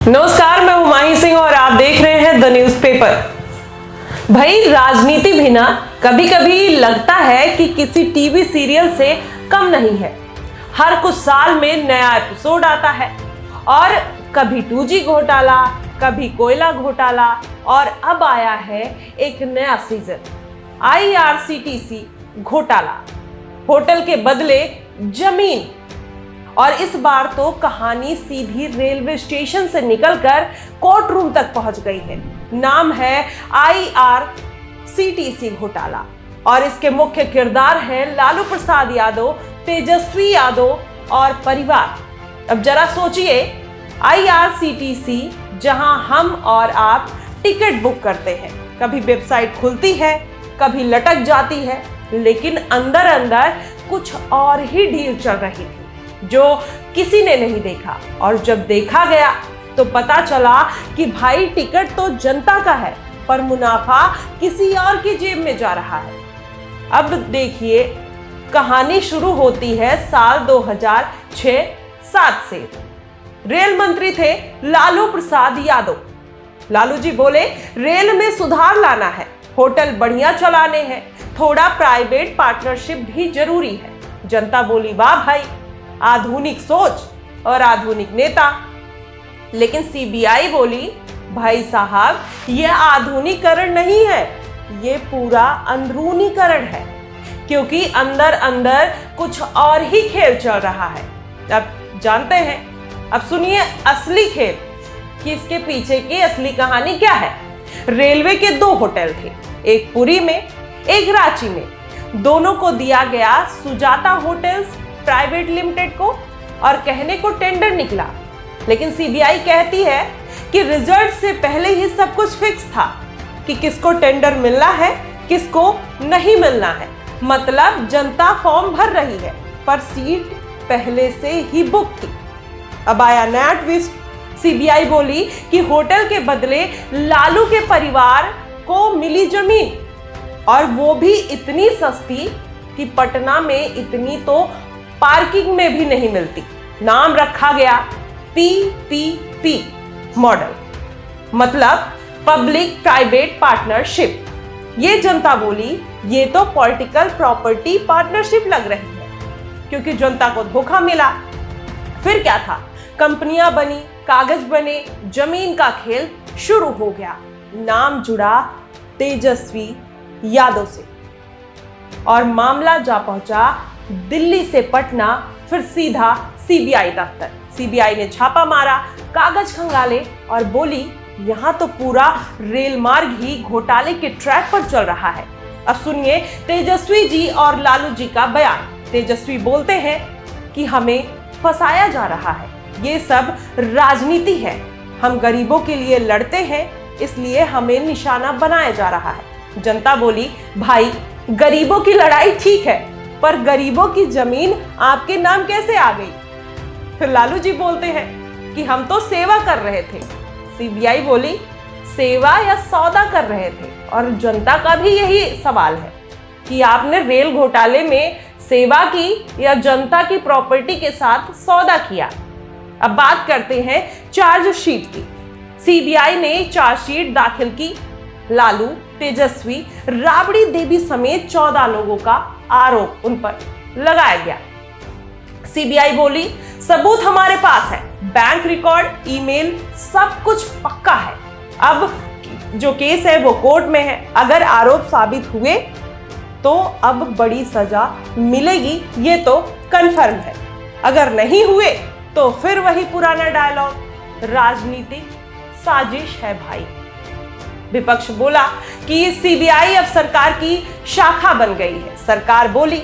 नमस्कार, मैं हुमायूं सिंह और आप देख रहे हैं द न्यूज़पेपर। भाई, राजनीति भी ना कभी कभी लगता है कि किसी टीवी सीरियल से कम नहीं है। हर कुछ साल में नया एपिसोड आता है और कभी 2G घोटाला, कभी कोयला घोटाला और अब आया है एक नया सीजन IRCTC घोटाला, होटल के बदले जमीन। और इस बार तो कहानी सीधी रेलवे स्टेशन से निकलकर कोर्ट रूम तक पहुंच गई है। नाम है IRCTC घोटाला और इसके मुख्य किरदार हैं लालू प्रसाद यादव, तेजस्वी यादव और परिवार। अब जरा सोचिए, IRCTC जहां हम और आप टिकट बुक करते हैं, कभी वेबसाइट खुलती है, कभी लटक जाती है, लेकिन अंदर अंदर कुछ और ही डील चल रही थी जो किसी ने नहीं देखा। और जब देखा गया तो पता चला कि भाई, टिकट तो जनता का है पर मुनाफा किसी और की जेब में जा रहा है। अब देखिए, कहानी शुरू होती है साल 2006-07 से। रेल मंत्री थे लालू प्रसाद यादव। लालू जी बोले, रेल में सुधार लाना है, होटल बढ़िया चलाने हैं, थोड़ा प्राइवेट पार्टनरशिप भी जरूरी है। जनता बोली, वाह भाई, आधुनिक सोच और आधुनिक नेता। लेकिन CBI बोली, भाई साहब, यह आधुनिकीकरण नहीं है, ये पूरा अंदरूनीकरण है, क्योंकि अंदर अंदर कुछ और ही खेल चल रहा है। अब जानते हैं, अब सुनिए असली खेल कि इसके पीछे की असली कहानी क्या है। रेलवे के 2 होटल थे, एक पुरी में, एक रांची में। दोनों को दिया गया सुजाता होटल्स प्राइवेट लिमिटेड को और कहने को टेंडर निकला। लेकिन CBI कहती है कि रिजल्ट से पहले ही सब कुछ फिक्स था कि किसको टेंडर मिलना है, किसको नहीं मिलना है। मतलब जनता फॉर्म भर रही है पर सीट पहले से ही बुक थी। अब आया नया ट्विस्ट। CBI बोली कि होटल के बदले लालू के परिवार को मिली जमीन, और वो भी इतनी सस्ती कि पटना में इतनी तो पार्किंग में भी नहीं मिलती। नाम रखा गया PPP मॉडल, मतलब पब्लिक प्राइवेट पार्टनरशिप। ये जनता बोली, ये तो पॉलिटिकल प्रॉपर्टी पार्टनरशिप लग रही है, क्योंकि जनता को धोखा मिला। फिर क्या था, कंपनियां बनी, कागज बने, जमीन का खेल शुरू हो गया। नाम जुड़ा तेजस्वी यादव से और मामला जा पहुंचा दिल्ली से पटना, फिर सीधा CBI दफ्तर। CBI ने छापा मारा, कागज खंगाले और बोली, यहां तो पूरा रेल मार्ग ही घोटाले के ट्रैक पर चल रहा है। अब सुनिए तेजस्वी जी और लालू जी का बयान। तेजस्वी बोलते हैं कि हमें फंसाया जा रहा है, ये सब राजनीति है, हम गरीबों के लिए लड़ते हैं, इसलिए हमें निशाना बनाया जा रहा है। जनता बोली, भाई, गरीबों की लड़ाई ठीक है, पर गरीबों की जमीन आपके नाम कैसे आ गई? फिर लालू जी बोलते हैं कि हम तो सेवा कर रहे थे। CBI बोली, सेवा या सौदा कर रहे थे? और जनता का भी यही सवाल है कि आपने रेल घोटाले में सेवा की या जनता की प्रॉपर्टी के साथ सौदा किया। अब बात करते हैं चार्जशीट की। CBI ने चार्जशीट दाखिल की। लालू, तेजस्वी, राबड़ी देवी समेत 14 लोगों का आरोप उन पर लगाया गया। CBI बोली, सबूत हमारे पास है, बैंक रिकॉर्ड, ईमेल, सब कुछ पक्का है। अब जो केस है वो कोर्ट में है। अगर आरोप साबित हुए तो अब बड़ी सजा मिलेगी, ये तो कंफर्म है। अगर नहीं हुए तो फिर वही पुराना डायलॉग, राजनीतिक साजिश है भाई। विपक्ष बोला कि CBI अब सरकार की शाखा बन गई है। सरकार बोली,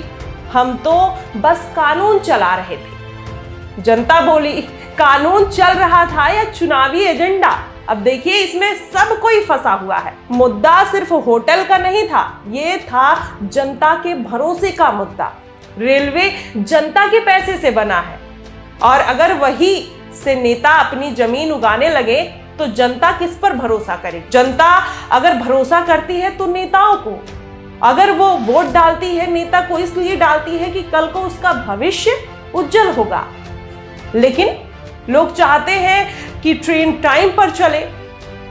हम तो बस कानून चला रहे थे। जनता बोली, कानून चल रहा था या चुनावी एजेंडा? अब देखिए, इसमें सब कोई फंसा हुआ है। मुद्दा सिर्फ होटल का नहीं था, ये था जनता के भरोसे का मुद्दा। रेलवे जनता के पैसे से बना है और अगर वही से नेता अपनी जमीन उगाने लगे तो जनता किस पर भरोसा करे? जनता अगर भरोसा करती है तो नेताओं को, अगर वो वोट डालती है नेता को इसलिए डालती है कि कल को उसका भविष्य उज्जवल होगा। लेकिन लोग चाहते हैं कि ट्रेन टाइम पर चले,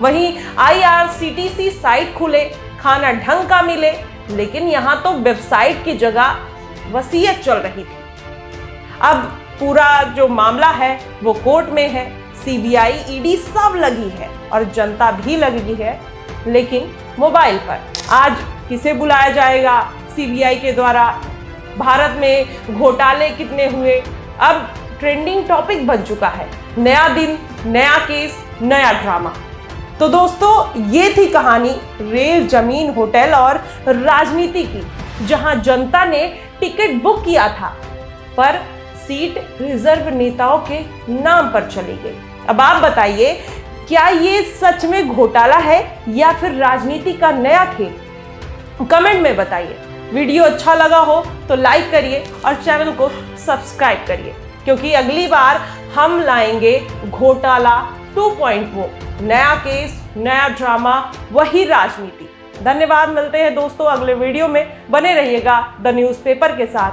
वहीं IRCTC साइट खुले, खाना ढंग का मिले, लेकिन यहां तो वेबसाइट की जगह वसीयत चल रही थी। अब पूरा जो मामला है वो कोर्ट में है, CBI, ED सब लगी है और जनता भी लगी है, लेकिन मोबाइल पर। आज किसे बुलाया जाएगा CBI के द्वारा? भारत में घोटाले कितने हुए, अब ट्रेंडिंग टॉपिक बन चुका है। नया दिन, नया केस, नया ड्रामा। तो दोस्तों, ये थी कहानी रेल, जमीन, होटल और राजनीति की, जहां जनता ने टिकट बुक किया था पर सीट रिजर्व नेताओं के नाम पर चली गई। अब आप बताइए, क्या ये सच में घोटाला है या फिर राजनीति का नया खेल? कमेंट में बताइए। वीडियो अच्छा लगा हो तो लाइक करिए और चैनल को सब्सक्राइब करिए, क्योंकि अगली बार हम लाएंगे घोटाला 2.0, नया केस, नया ड्रामा, वही राजनीति। धन्यवाद, मिलते हैं दोस्तों अगले वीडियो में। बने रहिएगा द न्यूज़पेपर के साथ।